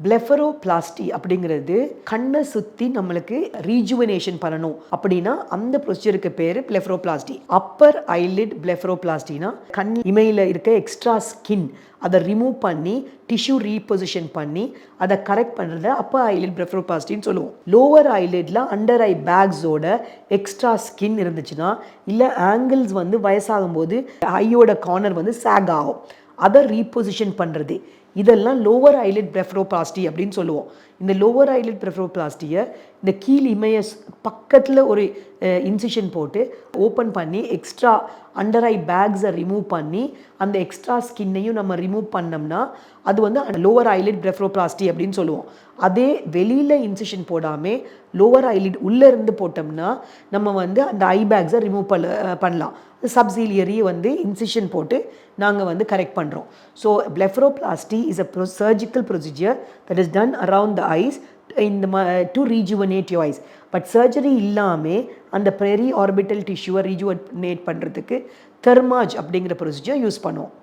பிளெஃபரோபிளாஸ்டி அப்படிங்கிறது கண்ணை சுற்றி நம்மளுக்கு ரீஜுவனேஷன் பண்ணணும் அப்படின்னா அந்த ப்ரொசீஜருக்கு பேர் பிளெஃபரோபிளாஸ்டி. அப்பர் ஐலிட் பிளெஃபரோபிளாஸ்டினா கண் இமையில் இருக்க எக்ஸ்ட்ரா ஸ்கின் அதை ரிமூவ் பண்ணி டிஷ்யூ ரீபொசிஷன் பண்ணி அதை கரெக்ட் பண்ணுறத அப்பர் ஐலிட் பிளெஃபரோபிளாஸ்டின்னு சொல்லுவோம். லோவர் ஐலிட்ல அண்டர் ஐ பேக்ஸோட எக்ஸ்ட்ரா ஸ்கின் இருந்துச்சுன்னா இல்லை ஆங்கிள்ஸ் வந்து வயசாகும் போது ஐயோட கார்னர் வந்து சேக் ஆகும், அதை ரீபொசிஷன் பண்ணுறது, இதெல்லாம் லோவர் ஐலிட் பிளெஃபரோபிளாஸ்டி அப்படின்னு சொல்லுவோம். இந்த லோவர் ஐலிட் பிளெஃபரோபிளாஸ்டியை இந்த கீழ் இமைய பக்கத்தில் ஒரு இன்சிஷன் போட்டு ஓப்பன் பண்ணி எக்ஸ்ட்ரா அண்டர் ஐ பேக்ஸை ரிமூவ் பண்ணி அந்த எக்ஸ்ட்ரா ஸ்கின்னையும் நம்ம ரிமூவ் பண்ணோம்னா அது வந்து லோவர் ஐலிட் பிளெஃபரோபிளாஸ்டி அப்படின்னு சொல்லுவோம். அதே வெளியில் இன்சிஷன் போடாமல் லோவர் ஐலிட் உள்ளே இருந்து போட்டோம்னா நம்ம வந்து அந்த ஐ பேக்ஸை ரிமூவ் பண்ணலாம். சப்சீலியரி வந்து இன்சிஷன் போட்டு நாங்கள் வந்து கரெக்ட் பண்ணுறோம். So blepharoplasty is a surgical procedure that is done around the eyes to rejuvenate your eyes. But surgery இல்லாமல் அந்த பெரி ஆர்பிட்டல் டிஷ்யூவை ரீஜுவனேட் பண்ணுறதுக்கு தெர்மாஜ் அப்படிங்கிற ப்ரொசீஜர் யூஸ் பண்ணுவோம்.